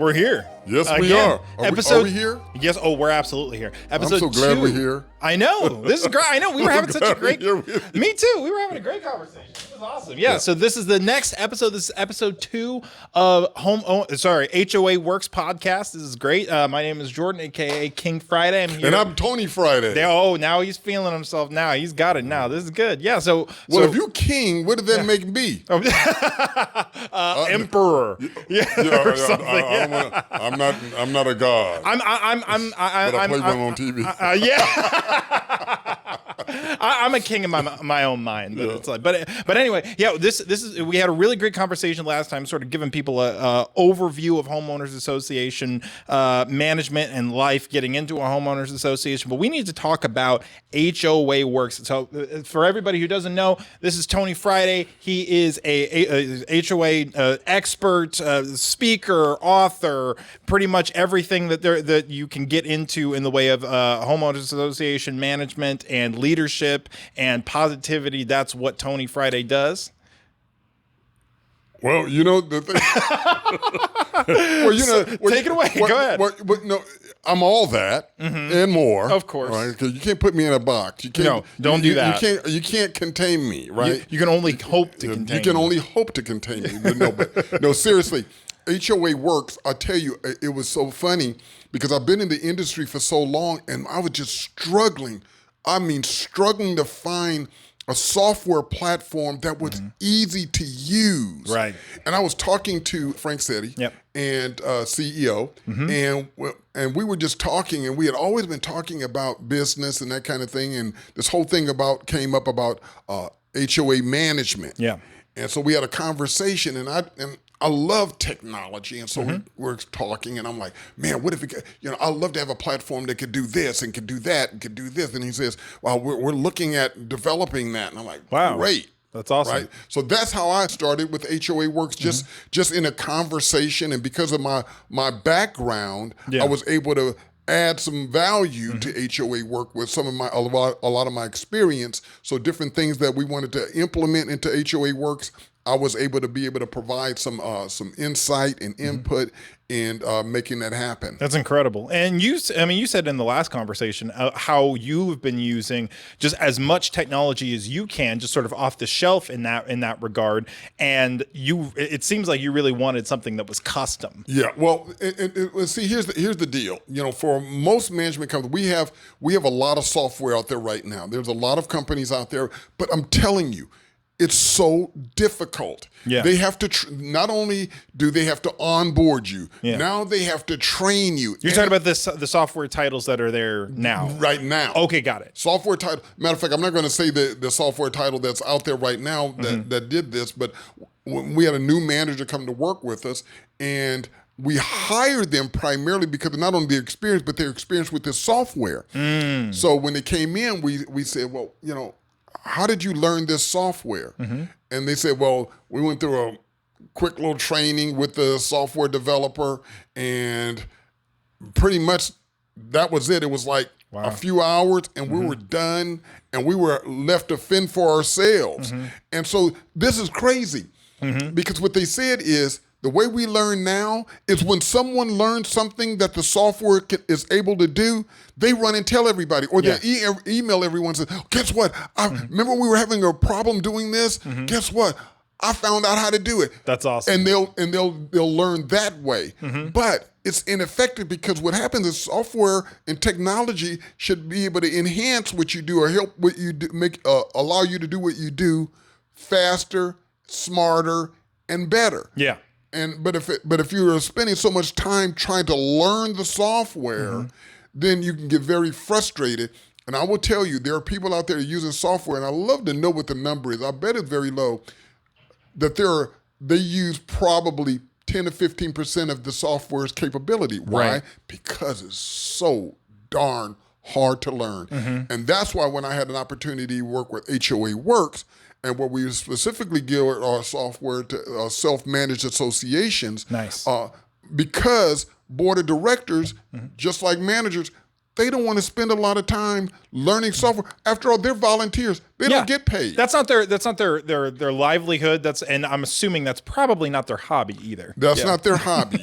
We're here. Yes, we are. Are we here? Yes. Oh, we're absolutely here. Episode I'm so glad 2. we're here. I know. This is great. I know. We were having such a great. We're here. Me too. We were having a great conversation. It was awesome. Yeah. So this is the next episode. This is episode 2 of HOAworks podcast. This is great. My name is Jordan, aka King Friday. I'm here. And I'm Tony Friday. Oh, now he's feeling himself. Now he's got it. Now this is good. Yeah. So if you king, what does that make me? Emperor. Or something. I'm not a god. I'm but I play one on TV. I'm a king in my own mind, but it's like, but anyway, yeah. This is we had a really great conversation last time, sort of giving people a overview of homeowners association management and life, getting into a homeowners association. But we need to talk about HOAworks. So for everybody who doesn't know, this is Tony Friday. He is a HOA expert, speaker, author, pretty much everything that you can get into in the way of homeowners association management and leadership and positivity. That's what Tony Friday does. Well, you know the thing. Take it away. Go ahead. No, I'm all that and more, of course. Right? Because you can't put me in a box. You can't. No, don't do that. You can't contain me, right? You can only hope to contain. You can only hope to contain me. But no, seriously. HOAworks, I tell you, it was so funny because I've been in the industry for so long and I was just struggling. Struggling to find a software platform that was easy to use. Right. And I was talking to Frank Setti and CEO, and we were just talking, and we had always been talking about business and that kind of thing, and this whole thing came up about HOA management. Yeah. And so we had a conversation, and I love technology, and so we were talking, and I'm like, man, what if I'd love to have a platform that could do this and could do that and could do this. And he says, well, we're looking at developing that. And I'm like, wow, great. That's awesome. Right? So that's how I started with HOAworks, just in a conversation. And because of my background, I was able to add some value to HOAworks with some of a lot of my experience. So different things that we wanted to implement into HOAworks, I was able to provide some insight and input in making that happen. That's incredible. And you said in the last conversation how you've been using just as much technology as you can, just sort of off the shelf in that regard. And it seems like you really wanted something that was custom. Yeah. Well, see, here's the deal. For most management companies, we have a lot of software out there right now. There's a lot of companies out there, but I'm telling you, it's so difficult. Yeah. They have to, not only do they have to onboard you, now they have to train you. You're talking about the software titles that are there now. Right now. Okay, got it. Software title. Matter of fact, I'm not going to say the software title that's out there right now that did this, but we had a new manager come to work with us, and we hired them primarily because of not only their experience, but their experience with this software. So when they came in, we said, well, how did you learn this software? And they said, well, we went through a quick little training with the software developer, and pretty much that was it. It was like a few hours, and we were done, and we were left to fend for ourselves. And so this is crazy because what they said is, the way we learn now is when someone learns something that the software is able to do, they run and tell everybody, or they email everyone and say, guess what? Remember we were having a problem doing this? Guess what? I found out how to do it. That's awesome. And they'll learn that way. But it's ineffective because what happens is software and technology should be able to enhance what you do or help what you do, allow you to do what you do faster, smarter, and better. Yeah. But if you're spending so much time trying to learn the software, then you can get very frustrated. And I will tell you, there are people out there using software, and I love to know what the number is. I bet it's very low. That they use probably 10 to 15% of the software's capability. Why? Right. Because it's so darn hard to learn. And that's why when I had an opportunity to work with HOAworks, and where we specifically gear our software to self-managed associations. Nice. Because board of directors, just like managers, they don't want to spend a lot of time learning software. After all, they're volunteers. They don't get paid. That's not their livelihood. And I'm assuming that's probably not their hobby either. That's not their hobby.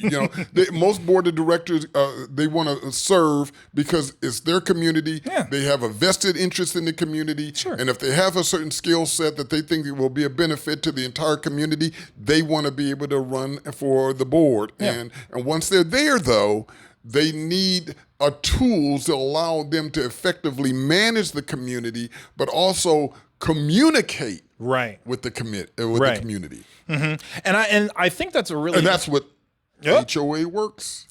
Most board of directors, they want to serve because it's their community. Yeah. They have a vested interest in the community. Sure. And if they have a certain skill set that they think it will be a benefit to the entire community, they want to be able to run for the board. Yeah. And once they're there, though, they need tools to allow them to effectively manage the community, but also communicate with the the community. Mm-hmm. And I think that's a really, and that's what HOAworks.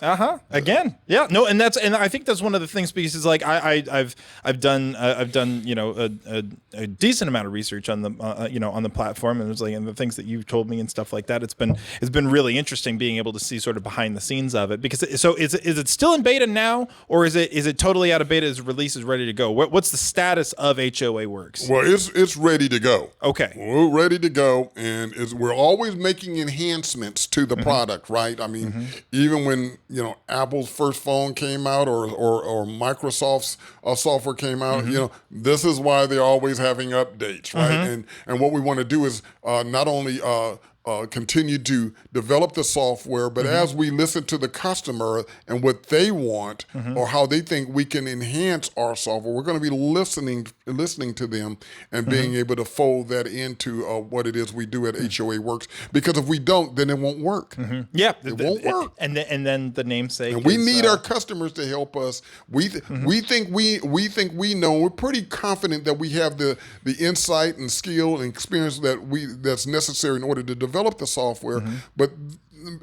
Again, yeah, no, and I think that's one of the things, because it's like I've done a decent amount of research on the on the platform, and it's like, and the things that you've told me and stuff like that. It's been really interesting being able to see sort of behind the scenes of it. Because is it still in beta now, or is it totally out of beta? Is release is ready to go? What's the status of HOAworks? Well, it's ready to go. Okay, we're ready to go, and we're always making enhancements to the product, right? I mean, even when Apple's first phone came out, or Microsoft's software came out, this is why they're always having updates, right? And what we want to do is not only continue to develop the software, but as we listen to the customer and what they want, or how they think we can enhance our software, we're going to be listening to them and being able to fold that into what it is we do at HOAworks. Because if we don't, then it won't work. Yeah, it won't work. And then the namesake. And we need our customers to help us. We think we know. We're pretty confident that we have the insight and skill and experience that's necessary in order to develop the software, but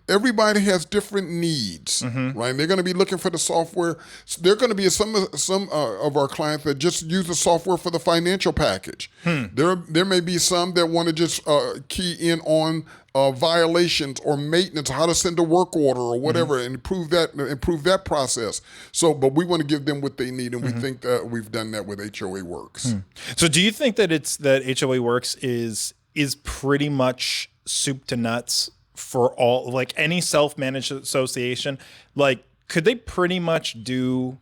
everybody has different needs, right? They're going to be looking for the software. There are going to be some of our clients that just use the software for the financial package. There may be some that want to just key in on violations or maintenance, how to send a work order or whatever, and improve that process. So, but we want to give them what they need, and we think that we've done that with HOAworks. So, do you think that HOAworks is pretty much soup to nuts for all, like any self-managed association? Like, could they pretty much do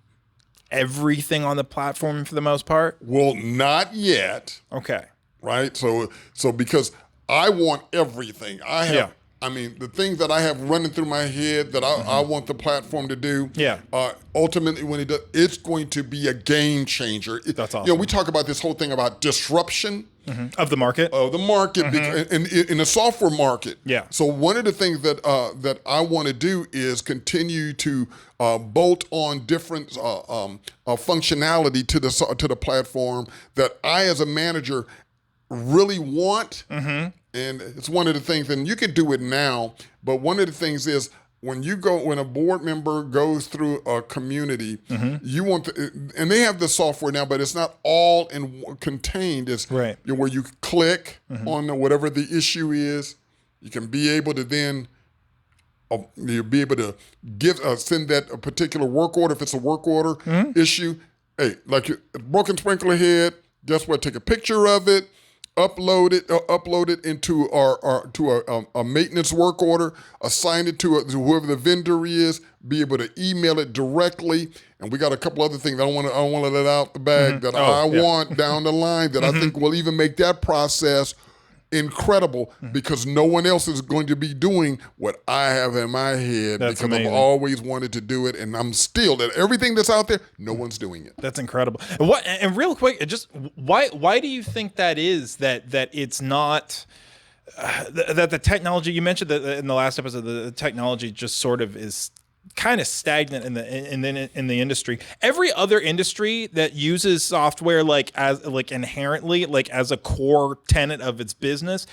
everything on the platform for the most part? Well, not yet. Okay. Right. So because I want everything. I mean, the things that I have running through my head that I want the platform to do. Yeah. Ultimately, when it does, it's going to be a game changer. That's awesome. We talk about this whole thing about disruption. Of the market? Of the market, in the software market. Yeah. So one of the things that I want to do is continue to bolt on different functionality to the platform that I, as a manager, really want. And it's one of the things, and you can do it now, but one of the things is, when a board member goes through a community, you want and they have the software now, but it's not all contained. It's where you click on whatever the issue is. You can be able to then you'll be able to send that a particular work order if it's a work order issue. Hey, like a broken sprinkler head. Guess what? Take a picture of it. Upload it into a maintenance work order, assign it to whoever the vendor is, be able to email it directly. And we got a couple other things I don't want to let out the bag that I want down the line that I think will even make that process incredible, because no one else is going to be doing what I have in my head. That's because amazing. I've always wanted to do it, and I'm still that everything that's out there, no one's doing it. That's incredible. And real quick, just why do you think that is? That it's not that the technology you mentioned that in the last episode, the technology just sort of is kind of stagnant in the industry. Every other industry that uses software inherently as a core tenet of its business,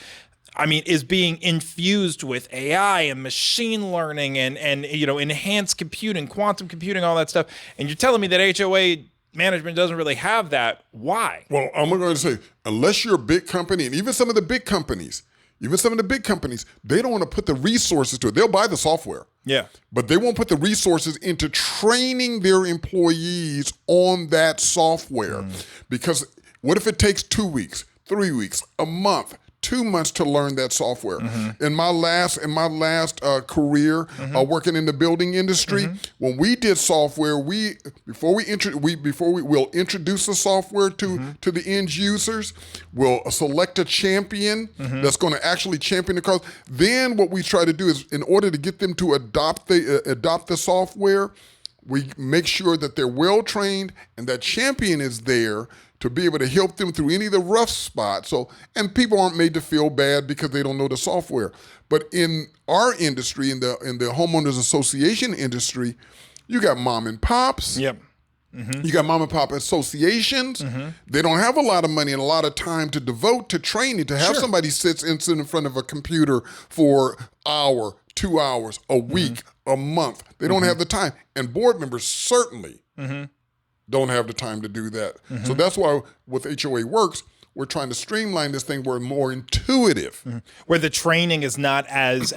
I mean, is being infused with AI and machine learning and enhanced computing, quantum computing, all that stuff. And you're telling me that HOA management doesn't really have that. Why? Well, I'm going to say, unless you're a big company, and even some of the big companies, they don't want to put the resources to it. They'll buy the software. Yeah. But they won't put the resources into training their employees on that software. Because what if it takes 2 weeks, 3 weeks, a month 2 months to learn that software. In my last career working in the building industry, when we did software, before we will introduce the software to the end users, we'll select a champion that's going to actually champion the cause. Then what we try to do is, in order to get them to adopt the software, we make sure that they're well trained and that champion is there to be able to help them through any of the rough spots. And people aren't made to feel bad because they don't know the software. But in our industry, in the homeowners association industry, you got mom and pops. Yep. You got mom and pop associations. They don't have a lot of money and a lot of time to devote to training, to have somebody sit in front of a computer for an hour, 2 hours, a week, a month. They don't have the time. And board members certainly don't have the time to do that. So that's why with HOAworks, we're trying to streamline this thing where it's more intuitive. Where the training is not as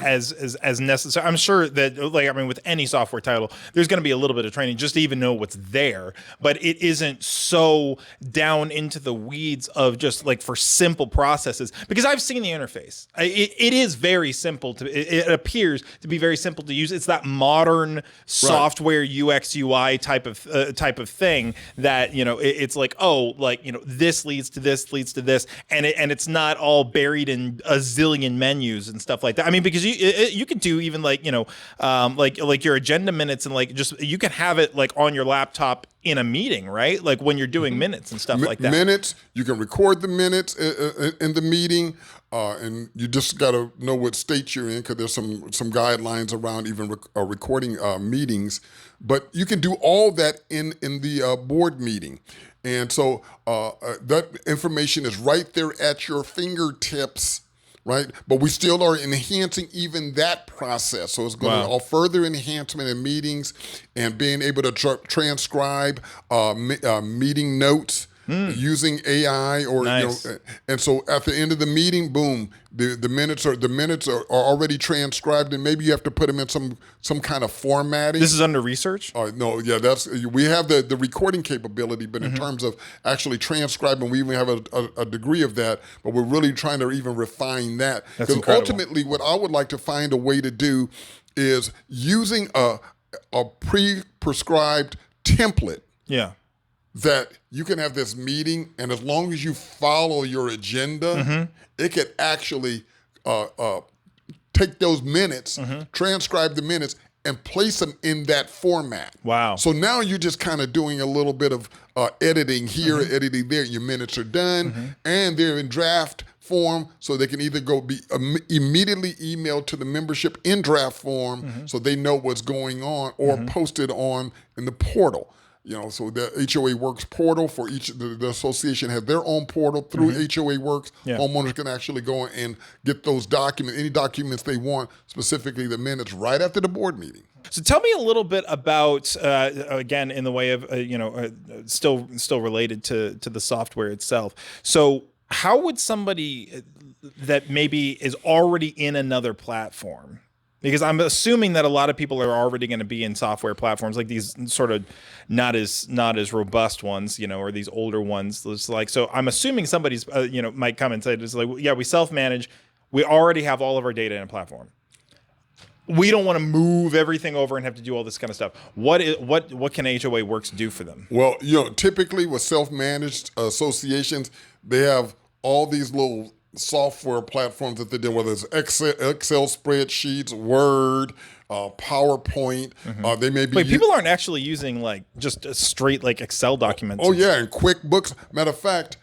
necessary. I'm sure that, with any software title, there's going to be a little bit of training just to even know what's there, but it isn't so down into the weeds of just for simple processes. Because I've seen the interface. It is very simple it appears to be very simple to use. It's that modern software UX UI type of thing that, it's this leads to this to this, and it's not all buried in a zillion menus and stuff like that. I mean, because you can do even your agenda minutes and you can have it on your laptop in a meeting, right? When you're doing minutes and stuff like that. Minutes, you can record the minutes in the meeting, and you just got to know what state you're in, because there's some guidelines around even recording meetings. But you can do all that in the board meeting. And so that information is right there at your fingertips, right? But we still are enhancing even that process. So it's going to all further enhancement in meetings and being able to transcribe meeting notes using AI and so at the end of the meeting, boom, the minutes are already transcribed, and maybe you have to put them in some kind of formatting. This is under research? No, yeah, we have the recording capability, but in terms of actually transcribing, we even have a degree of that, but we're really trying to even refine that. That's incredible. Ultimately, what I would like to find a way to do is using a pre-prescribed template. Yeah. That you can have this meeting, and as long as you follow your agenda, it could actually take those minutes, transcribe the minutes, and place them in that format. Wow. So now you're just kind of doing a little bit of editing here, editing there. Your minutes are done, and they're in draft form, so they can either be immediately emailed to the membership in draft form so they know what's going on, or posted on in the portal. So the HOAworks portal for the association has their own portal through HOAworks. Yeah. Homeowners can actually go and get those documents, any documents they want, specifically the minutes, right after the board meeting. So tell me a little bit about, again, in the way of, still related to the software itself. So how would somebody that maybe is already in another platform, because I'm assuming that a lot of people are already going to be in software platforms like these sort of not as robust ones, or these older ones. So I'm assuming somebody's, might come and say, we self-manage. We already have all of our data in a platform. We don't want to move everything over and have to do all this kind of stuff. What can HOAworks do for them? Well, typically with self-managed associations, they have all these little software platforms that they do, whether it's Excel spreadsheets, Word, PowerPoint. They may be. Wait, people aren't actually using just a straight Excel documents. Oh yeah, and QuickBooks. Matter of fact,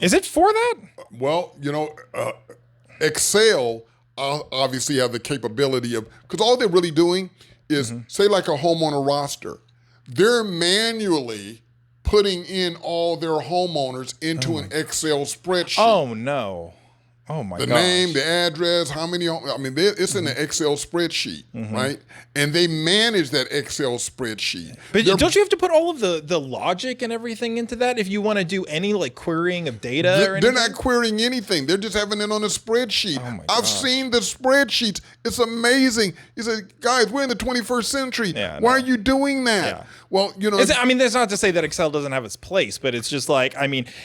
is it for that? Well, Excel obviously have the capability of, because all they're really doing is say like a homeowner roster. They're manually putting in all their homeowners into an Excel spreadsheet. Oh no. Oh my god. The name, the address, how many, it's in an Excel spreadsheet, right? And they manage that Excel spreadsheet. But don't you have to put all of the logic and everything into that if you want to do any querying of data or anything? They're not querying anything. They're just having it on a spreadsheet. Oh my I've seen the spreadsheets. It's amazing. You say, guys, we're in the 21st century. Yeah, why are you doing that? Yeah. Well, that's not to say that Excel doesn't have its place, but it's just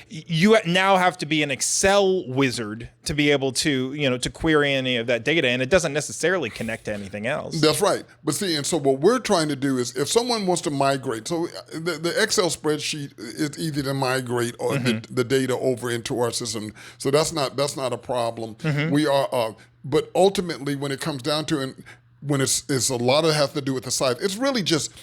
you now have to be an Excel wizard to be able to, to query any of that data, and it doesn't necessarily connect to anything else. That's right. But see, and so what we're trying to do is if someone wants to migrate, so the Excel spreadsheet is easy to migrate or the data over into our system. So that's not a problem. We are, but ultimately when it comes down to it, when it's a lot of it has to do with the size, it's really just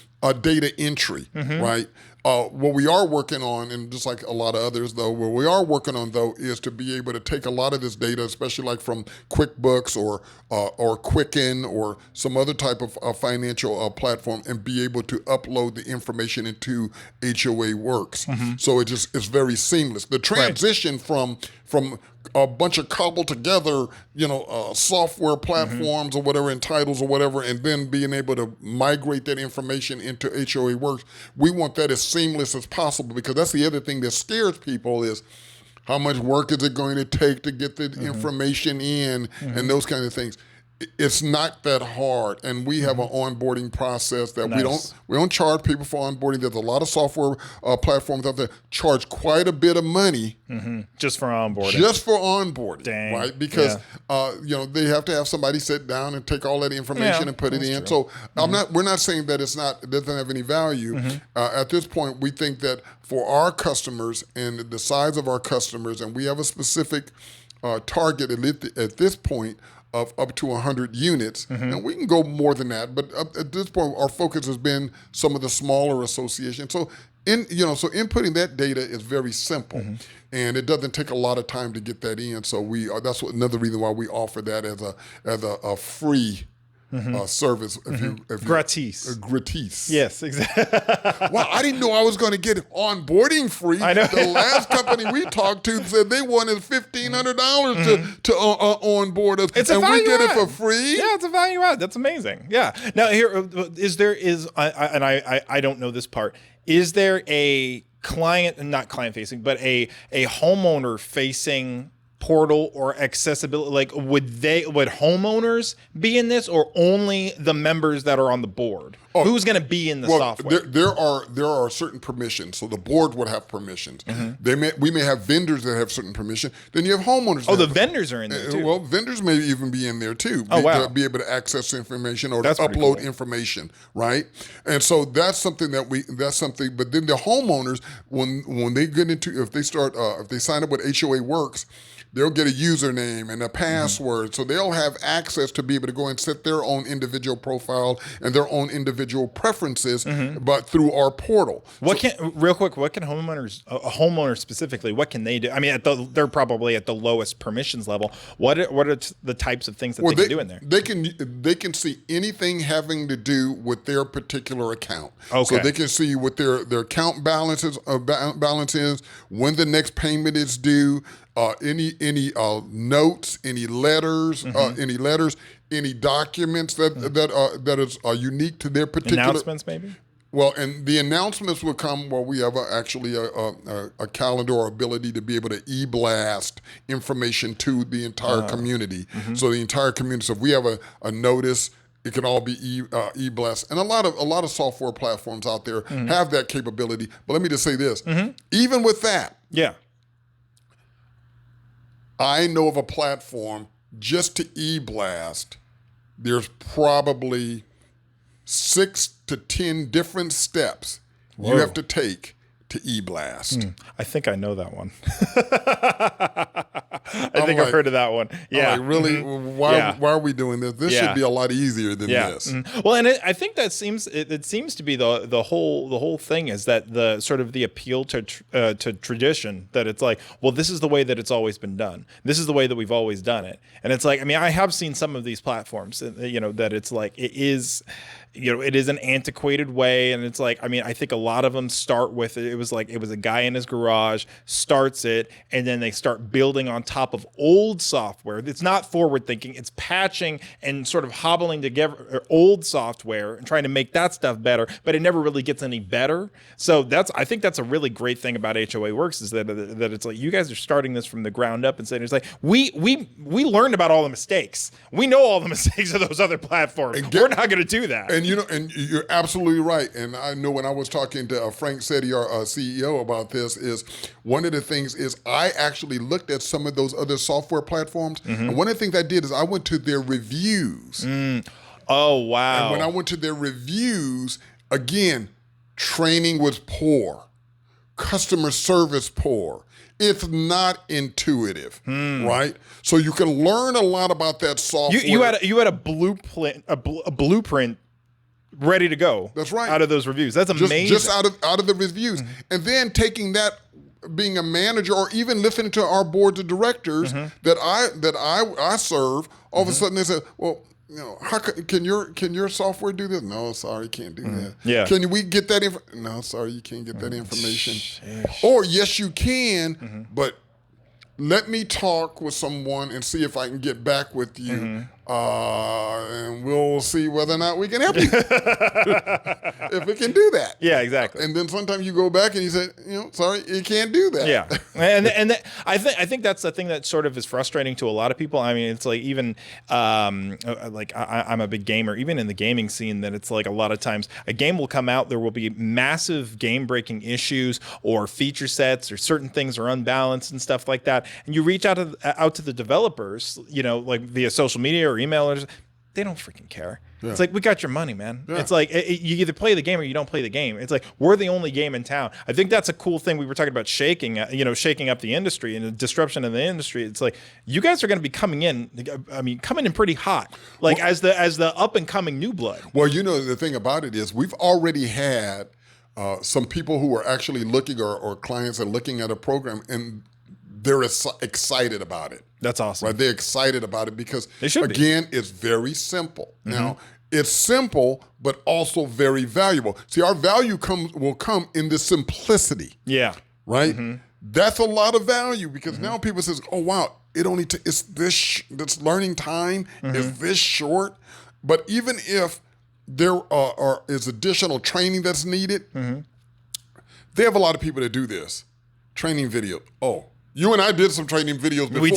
data entry, right? What we are working on, and just like a lot of others though, what we are working on though is to be able to take a lot of this data, especially like from QuickBooks or Quicken or some other type of financial platform, and be able to upload the information into HOAworks. So it's very seamless. The transition from a bunch of cobbled together, software platforms or whatever, and titles or whatever, and then being able to migrate that information into HOAworks. We want that as seamless as possible, because that's the other thing that scares people is how much work is it going to take to get the information in and those kind of things. It's not that hard, and we have an onboarding process that we don't charge people for onboarding. There's a lot of software platforms out there charge quite a bit of money just for onboarding. Dang. Right? Because they have to have somebody sit down and take all that information and put it in. True. So we're not saying that it doesn't have any value. At this point, we think that for our customers and the size of our customers, and we have a specific target at this point of up to 100 units. And we can go more than that, but at this point, our focus has been some of the smaller associations. So inputting that data is very simple, and it doesn't take a lot of time to get that in. So that's another reason why we offer that as a free service. Gratis. Gratis. Yes, exactly. Wow, I didn't know I was going to get onboarding free. I know. The last company we talked to said they wanted $1,500 to onboard us, It's a value we get add. it for free. Yeah, it's a value add. That's amazing. Yeah. Now here I don't know this part. Is there a not client facing, but a homeowner facing portal or accessibility? Like, would homeowners be in this, or only the members that are on the board? Who's going to be in the software? There are certain permissions. So the board would have permissions. We may have vendors that have certain permission. Then you have homeowners. The vendors are in there too. Well, vendors may even be in there too. To be able to access information or That's to upload cool. information, right? And so that's something But then the homeowners, when they get into, if they sign up with HOAworks, they'll get a username and a password. So they'll have access to be able to go and set their own individual profile and their own individual preferences, but through our portal. What can homeowners, a homeowner specifically, what can they do? I mean, they're probably at the lowest permissions level. What are the types of things that they can do in there? They can see anything having to do with their particular account. Okay. So they can see what their account balance is, when the next payment is due, any notes, any letters, any documents that is unique to their particular Announcements, maybe. Well, and the announcements will come. Well, we have actually a calendar or ability to be able to e-blast information to the entire community. So the entire community. So if we have a notice, it can all be e-blast, and a lot of software platforms out there have that capability. But let me just say this: even with that, I know of a platform just to e-blast. There's probably 6 to 10 different steps you have to take to e-blast. I think I know that one. I think I've heard of that one. Yeah. Really? Why are we doing this? This should be a lot easier than this. Well, and I think that seems to be the whole thing is that the sort of the appeal to tradition, that it's like, well, this is the way that it's always been done. This is the way that we've always done it. And it's like, I mean, I have seen some of these platforms, that it's like, it is an antiquated way. And it's like, I mean, I think a lot of them start with it was a guy in his garage starts it, and then they start building on top of old software. It's not forward thinking. It's patching and sort of hobbling together old software and trying to make that stuff better, but it never really gets any better. So I think that's a really great thing about HOAworks is that it's like, you guys are starting this from the ground up and saying, it's like, we learned about all the mistakes. We know all the mistakes of those other platforms. We're not going to do that. And and you're absolutely right. And I know when I was talking to Frank Setti, our CEO, about this, is one of the things is I actually looked at some of those other software platforms, and one of the things I did is I went to their reviews. Oh, wow. And when I went to their reviews, again, training was poor, customer service poor. It's not intuitive, right? So you can learn a lot about that software. You had a blueprint ready to go. That's right. Out of those reviews. That's amazing. Just out of the reviews, and then taking that, being a manager, or even listening to our board of directors that I serve. All of a sudden they said, well, how can your software do this? No, sorry, you can't do that. Yeah. Can we get that info? No, sorry, you can't get that information. Or yes, you can, but let me talk with someone and see if I can get back with you, and we'll see whether or not we can help you. If we can do that. Yeah, exactly. And then sometimes you go back and you say, sorry, you can't do that. Yeah, I think that's the thing that sort of is frustrating to a lot of people. I mean, it's like even like I'm a big gamer, even in the gaming scene, that it's like a lot of times a game will come out, there will be massive game breaking issues or feature sets or certain things are unbalanced and stuff like that, and you reach out to the developers, like via social media or emailers, they don't freaking care. Yeah. It's like, we got your money, man. Yeah. It's like you either play the game or you don't play the game. It's like, we're the only game in town. I think that's a cool thing. We were talking about shaking up the industry and the disruption in the industry. It's like, you guys are going to be coming in pretty hot, like as the up and coming new blood. Well, the thing about it is we've already had some people who are actually looking, or clients are looking at a program, and they're excited about it. That's awesome. Right? They're excited about it because, again, it's very simple. Now, it's simple, but also very valuable. See, our value will come in the simplicity. Yeah. Right? That's a lot of value, because now people says, oh, wow, it's this learning time is this short. But even if there is additional training that's needed, they have a lot of people that do this. Training video. Oh, you and I did some training videos before. We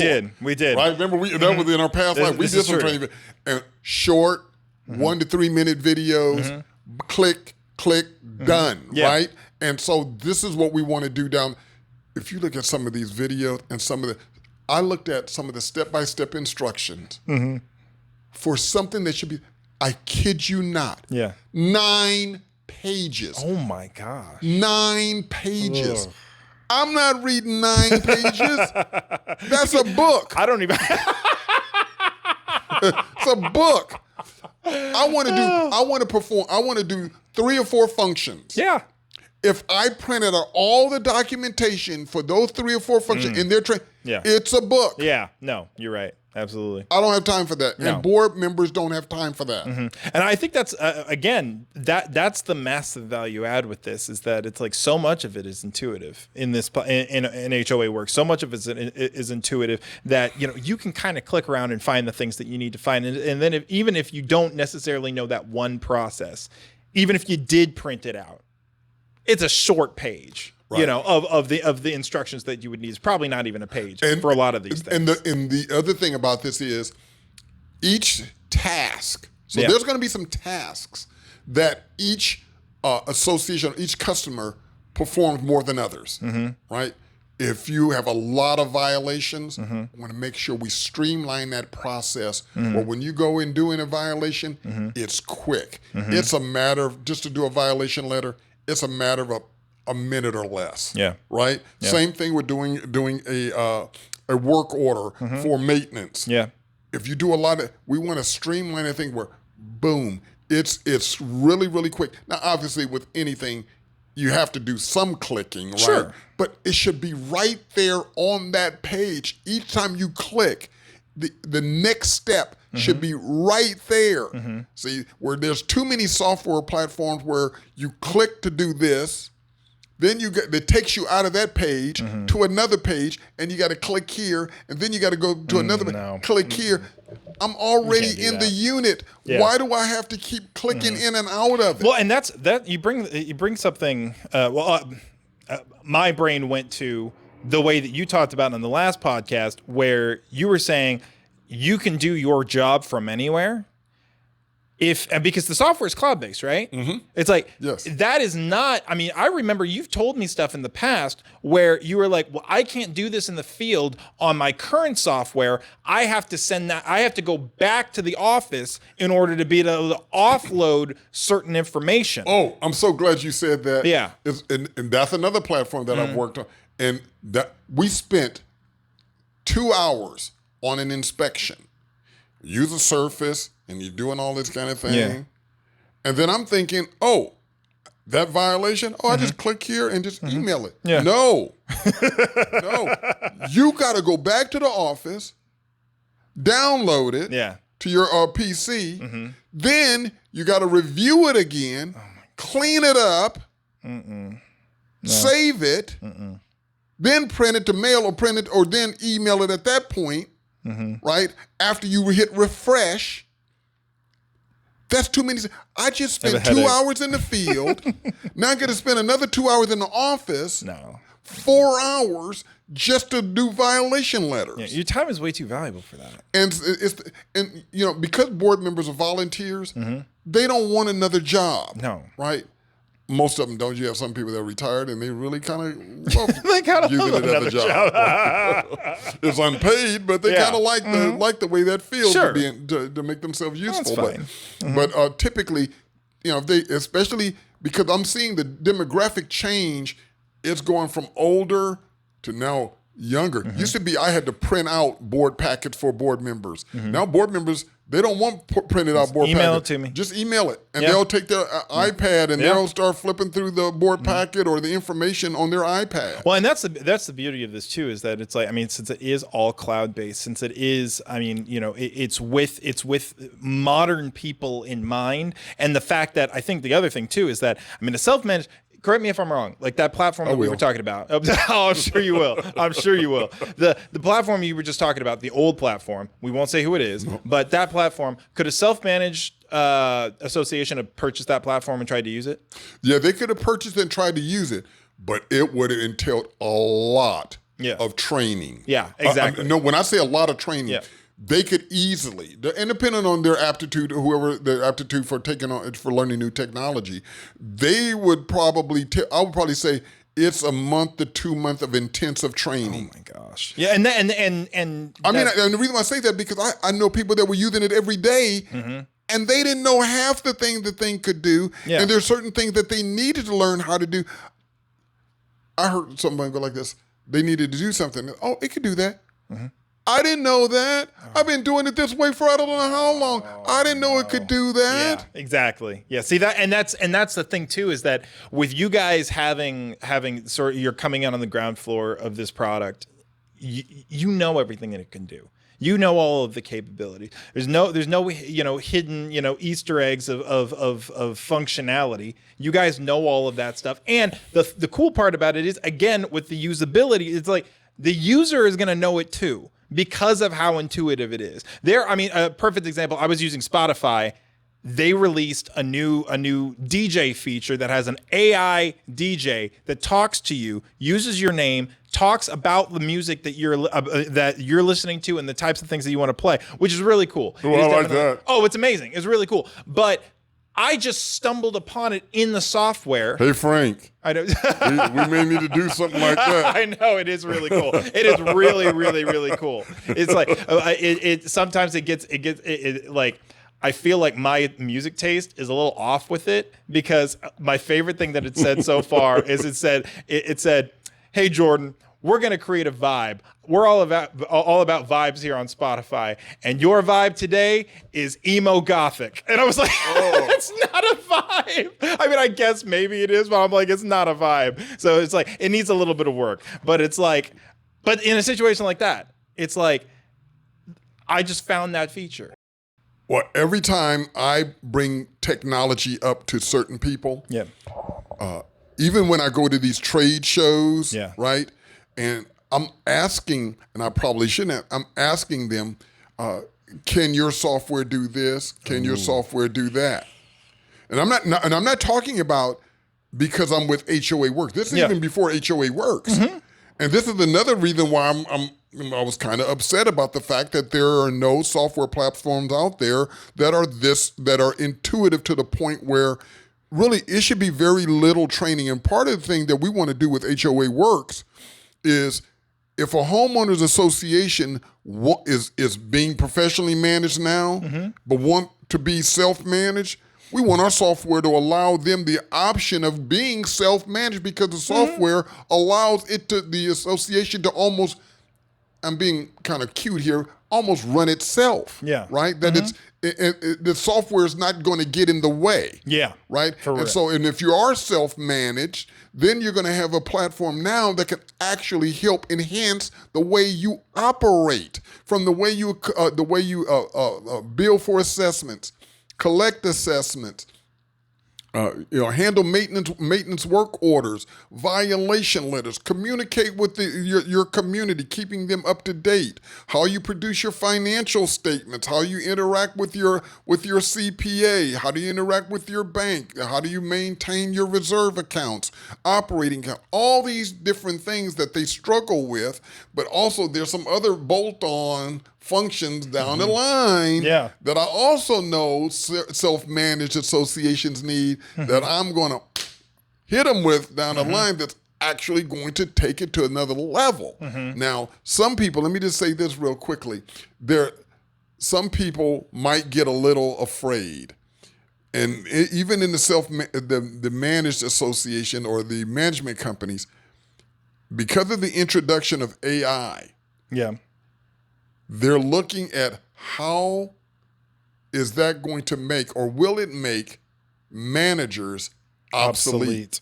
did. Right? Remember, that was in our past life. We did some training videos. And short, 1 to 3 minute videos, click, done, right? And so this is what we want to do down. If you look at some of these videos and I looked at some of the step-by-step instructions for something that should be, I kid you not, 9 pages. Oh my gosh. 9 pages. Ugh. I'm not reading 9 pages. That's a book. I don't even. It's a book. I want to do 3 or 4 functions. Yeah. If I printed out all the documentation for those 3 or 4 functions in their training, it's a book. Yeah. No, you're right. Absolutely. I don't have time for that. No. And board members don't have time for that. And I think that's, again, that's the massive value add with this, is that it's like so much of it is intuitive in HOAworks. So much of it is intuitive that, you can kind of click around and find the things that you need to find. And then even if you don't necessarily know that one process, even if you did print it out, it's a short page. Right. Of the instructions that you would need. It's probably not even a page for a lot of these things. And the other thing about this is each task. So there's going to be some tasks that each association, each customer performs more than others, right? If you have a lot of violations, we want to make sure we streamline that process. Or when you go in doing a violation, it's quick. It's a matter of, just to do a violation letter, it's a matter of a minute or less. Yeah. Right? Yeah. Same thing with doing a work order for maintenance. Yeah. If you do we want to streamline a thing where, boom, it's really, really quick. Now, obviously, with anything, you have to do some clicking, right? Sure. But it should be right there on that page. Each time you click, the next step should be right there. See, where there's too many software platforms where you click to do this, then it takes you out of that page to another page, and you got to click here, and then you got to go to another page, click here. I'm already in the unit. Yeah. Why do I have to keep clicking in and out of it? Well, and that you bring something. My brain went to the way that you talked about in the last podcast, where you were saying you can do your job from anywhere. because the software is cloud-based, right? It's like, Yes. that is not, I mean, I remember you've told me stuff in the past where you were like, well, I can't do this in the field on my current software. I have to go back to the office in order to be able to offload certain information. Oh, I'm so glad you said that. Yeah. And that's another platform that I've worked on. And that we spent 2 hours on an inspection. Use a Surface, and you're doing all this kind of thing. Yeah. And then I'm thinking, oh, that violation? Oh, I just click here and just email it. Yeah. No. No. You got to go back to the office, download it to your PC. Then you got to review it again, clean it up, save it, then print it to mail or then email it at that point. Right? After you hit refresh, that's too many. I just spent 2 hours in the field. Now I got to spend another 2 hours in the office. No. 4 hours just to do violation letters. Yeah, your time is way too valuable for that. And you know, because board members are volunteers, they don't want another job. No. Right? Most of them don't. You have some people that are retired and they really kind of love They kind of using love it as a job. It's unpaid, but they kind of like the way that feels to make themselves useful. That's fine. But typically, you know, especially because I'm seeing the demographic change, it's going from older to now younger. Used to be I had to print out board packets for board members. Now board members, they don't want printed out board email packets. It to me. Just email it. And they'll take their iPad and they'll start flipping through the board packet or the information on their iPad. Well, and that's the beauty of this too, is that it's like, I mean, since it is all cloud-based, since it is, I mean, you know, it's with modern people in mind. And the fact that I think the other thing too is that, I mean, a self-managed, correct me if I'm wrong, like that platform that we were talking about. Oh, I'm sure you will. I'm sure you will. The platform you were just talking about, the old platform, we won't say who it is, but that platform, could a self-managed association have purchased that platform and tried to use it? Yeah, they could have purchased it and tried to use it, but it would have entailed a lot of training. Yeah, exactly. No, when I say a lot of training, they could easily, and depending on their aptitude, whoever their aptitude for for learning new technology, they would probably, I would probably say it's a month to 2 months of intensive training. Oh my gosh. Yeah, and I mean, and the reason I say that because I know people that were using it every day. And they didn't know half the thing the thing could do. And there's certain things that they needed to learn how to do. I heard somebody go like this. They needed to do something. Oh, it could do that. I didn't know that. I've been doing it this way for I don't know how long. I didn't know it could do that. Yeah, exactly. Yeah. See that, and that's the thing too, is that with you guys having sort of, you're coming out on the ground floor of this product, you know everything that it can do. You know all of the capabilities. There's no hidden Easter eggs of functionality. You guys know all of that stuff. And the cool part about it is, again, with the usability, it's like the user is going to know it too, because of how intuitive it is. A perfect example, I was using Spotify. They released a new DJ feature that has an AI DJ that talks to you, uses your name, talks about the music that you're listening to and the types of things that you want to play, which is really cool. Oh, I like that. Oh, it's amazing. It's really cool. But I just stumbled upon it in the software. Hey, Frank. I know. we may need to do something like that. I know, it is really cool. It is really, really, really cool. It's like sometimes it gets like, I feel like my music taste is a little off with it, because my favorite thing that it said so far is it said, "Hey Jordan, we're going to create a vibe. We're all about vibes here on Spotify, and your vibe today is emo gothic." And I was like, it's not a vibe. I mean, I guess maybe it is, but I'm like, it's not a vibe. So it's like, it needs a little bit of work. But it's like, but in a situation like that, it's like, I just found that feature. Well, every time I bring technology up to certain people, even when I go to these trade shows, right? And I'm asking, and I probably shouldn't have, I'm asking them, can your software do this? Can your software do that? And I'm not talking about because I'm with HOAworks. This is even before HOAworks. And this is another reason why I was kind of upset about the fact that there are no software platforms out there that are intuitive to the point where really it should be very little training. And part of the thing that we want to do with HOAworks is if a homeowners association is being professionally managed now, but want to be self-managed, we want our software to allow them the option of being self-managed, because the software allows the association to almost, I'm being kind of cute here, almost run itself. Yeah. Right? That the software is not going to get in the way. Yeah. Right? For real. And if you are self-managed, then you're going to have a platform now that can actually help enhance the way you operate, from the way you bill for assessments, collect assessments, handle maintenance work orders, violation letters, communicate with your community, keeping them up to date, how you produce your financial statements, how you interact with your CPA, how do you interact with your bank, how do you maintain your reserve accounts, operating account, all these different things that they struggle with. But also there's some other bolt-on functions down the line that I also know self-managed associations need, that I'm going to hit them with down the line, that's actually going to take it to another level. Now, some people, let me just say this real quickly, some people might get a little afraid. And even in the managed association or the management companies, because of the introduction of AI, they're looking at how is that going to make, or will it make, managers obsolete.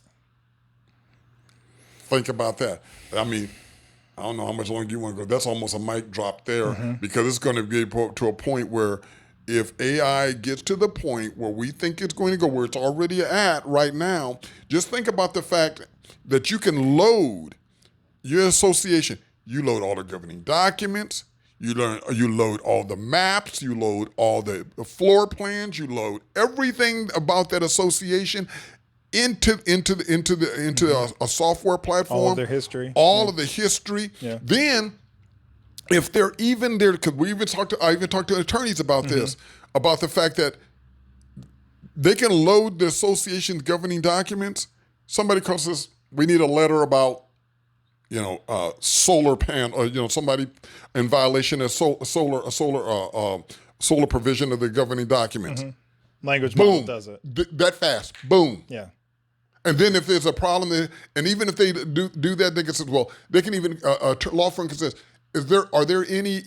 Think about that. I mean, I don't know how much longer you want to go. That's almost a mic drop there, because it's going to get to a point where if AI gets to the point where we think it's going to go, where it's already at right now, just think about the fact that you can load your association. You load all the governing documents. You load all the maps, you load all the floor plans, you load everything about that association into a software platform. All of their history. All of the history. Then, if they're even there, because I even talked to attorneys about this, about the fact that they can load the association's governing documents. Somebody calls us, we need a letter about solar panel, somebody in violation of solar provision of the governing documents. Language model does it. That fast. Boom. Yeah. And then if there's a problem, and even if they do that, they can say, well, they can even, a law firm can say, are there any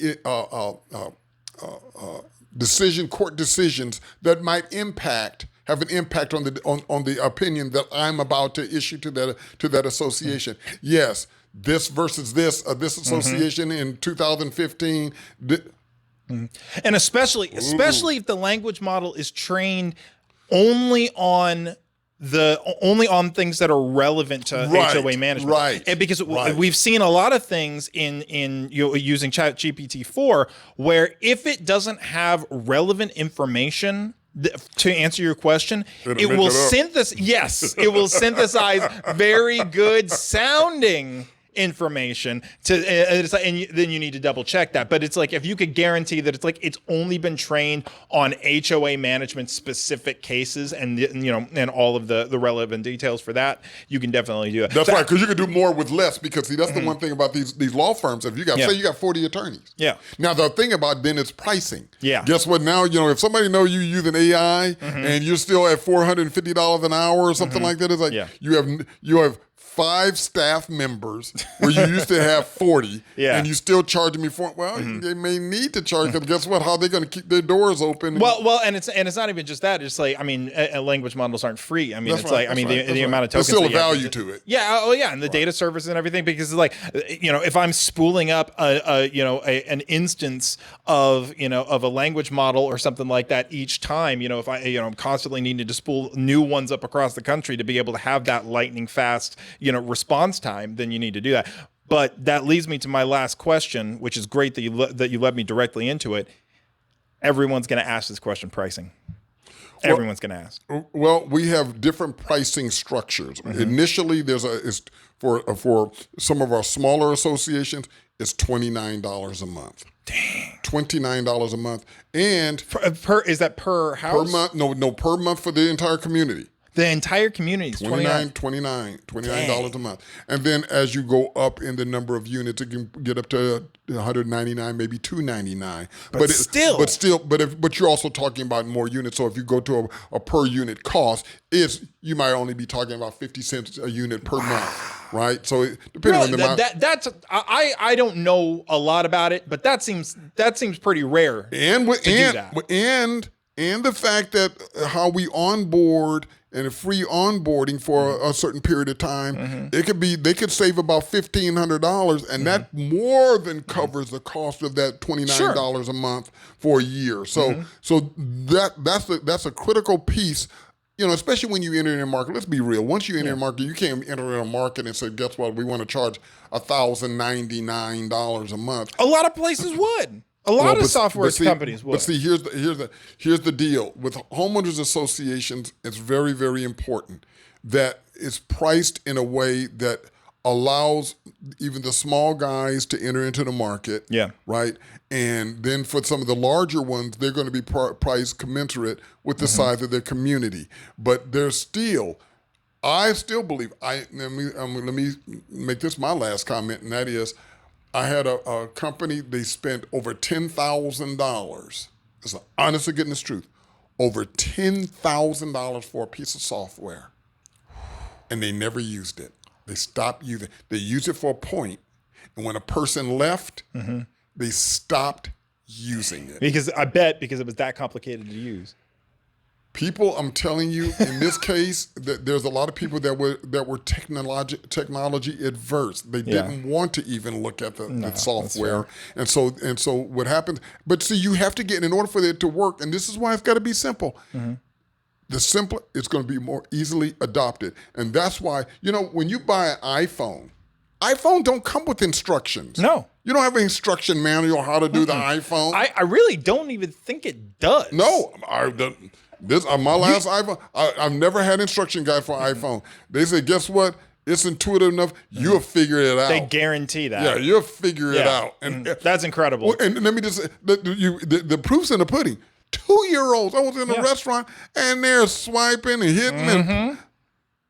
court decisions that might have an impact on the opinion that I'm about to issue to that association? Yes. This versus this association in 2015. And especially if the language model is trained only on things that are relevant to HOA management. Right. And because we've seen a lot of things in using ChatGPT-4 where if it doesn't have relevant information to answer your question, it will synthesize very good sounding information and then you need to double check that. But it's like, if you could guarantee that it's only been trained on HOA management specific cases and all of the relevant details for that, you can definitely do it. That's right, because you can do more with less. Because see, that's the one thing about these law firms. If you got say you got 40 attorneys, now the thing about then it's pricing. Guess what? Now if somebody know you using AI and you're still at $450 an hour or something like that, it's like you have 5 staff members where you used to have 40, and you still charging me for. Well, they may need to charge, because guess what? How are they going to keep their doors open? Well, and it's not even just that. It's like, I mean, language models aren't free. I mean, the amount of tokens. There's still a value to it. Yeah. And the data service and everything, because it's like, if I'm spooling up an instance of a language model or something like that each time, if I'm constantly needing to spool new ones up across the country to be able to have that lightning fast response time, then you need to do that. But that leads me to my last question, which is great that you led me directly into it. Everyone's going to ask this question: pricing. Everyone's going to ask. Well, we have different pricing structures. Initially, is for some of our smaller associations, it's $29 a month. Dang. $29 a month, and Is that per house? per month? No, per month for the entire community. The entire community is $29 a month. And then as you go up in the number of units, it can get up to $199, maybe $299. But you're also talking about more units. So if you go to a per unit cost, you might only be talking about 50 cents a unit per month, right? So depending on the amount. I don't know a lot about it, but that seems pretty rare. And the fact that how we onboard and a free onboarding for a certain period of time, they could save about $1,500, and that more than covers the cost of that $29 a month for a year. So that's a critical piece. Especially when you enter in a market. Let's be real. Once you enter in a market, you can't enter in a market and say, guess what? We want to charge $1,099 a month. A lot of places would. A lot of software companies would. But see, here's the deal. With homeowners associations, it's very, very important that it's priced in a way that allows even the small guys to enter into the market. Yeah. Right? And then for some of the larger ones, they're going to be priced commensurate with the size of their community. But I still believe, let me make this my last comment, and that is, I had a company, they spent over $10,000. It's the honest to goodness truth. Over $10,000 for a piece of software. And they never used it. They stopped using it. They used it for a point. And when a person left, they stopped using it. Because it was that complicated to use. People, I'm telling you, in this case, there's a lot of people that were technology adverse. They didn't want to even look at the software, and so what happens? But see, you have to get, in order for it to work, and this is why it's got to be simple. The simpler, it's going to be more easily adopted, and that's why when you buy an iPhone don't come with instructions. No. You don't have an instruction manual how to do the iPhone. I really don't even think it does. No, This my last iPhone. I've never had instruction guide for iPhone. They say, guess what? It's intuitive enough. You'll figure it out. They guarantee that. Yeah, you'll figure it out. And that's incredible. And let me just say, the proof's in the pudding. 2-year-olds. I was in a restaurant and they're swiping and hitting and.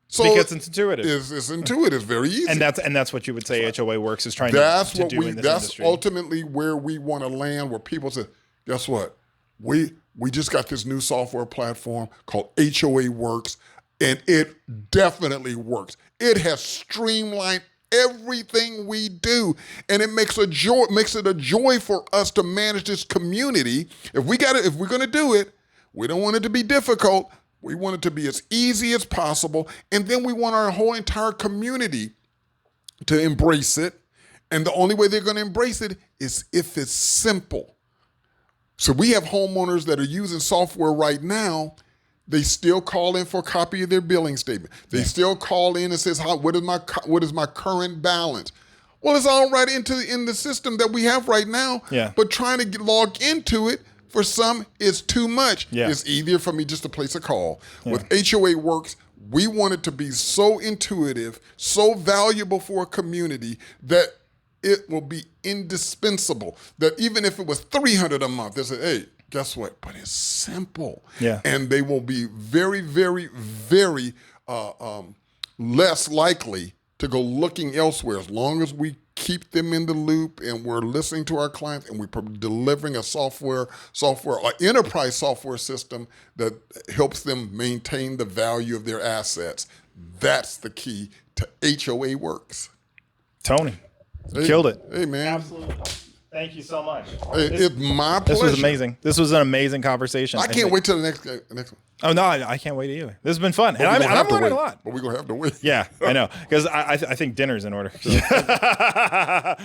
So because it's intuitive. It's intuitive. It's very easy. And that's what you would say HOAworks is trying to do in this industry. That's ultimately where we want to land, where people say, guess what? We just got this new software platform called HOAworks, and it definitely works. It has streamlined everything we do, and it makes it a joy for us to manage this community. If we're going to do it, we don't want it to be difficult. We want it to be as easy as possible, and then we want our whole entire community to embrace it. And the only way they're going to embrace it is if it's simple. So we have homeowners that are using software right now. They still call in for a copy of their billing statement. They still call in and says, what is my current balance? Well, it's all right in the system that we have right now. Yeah. But trying to log into it, for some, is too much. Yeah. It's easier for me just to place a call. Yeah. With HOAworks, we want it to be so intuitive, so valuable for a community that it will be indispensable. That even if it was $300 a month, they say, hey, guess what? But it's simple. Yeah. And they will be very, very, very less likely to go looking elsewhere, as long as we keep them in the loop and we're listening to our clients and we're delivering a software, or enterprise software system that helps them maintain the value of their assets. That's the key to HOAworks. Tony. Killed it. Hey, man. Absolutely. Thank you so much. It's my pleasure. This was amazing. This was an amazing conversation. I can't wait till the next one. Oh, no, I can't wait either. This has been fun. And I'm learning a lot. But we're going to have to wait. Yeah, I know. Because I think dinner's in order. We've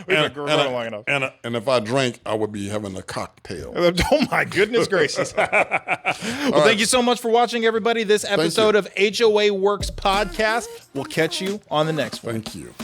been going long enough. And if I drank, I would be having a cocktail. Oh, my goodness gracious. Well, thank you so much for watching, everybody. This episode of HOAworks Podcast. We'll catch you on the next one. Thank you.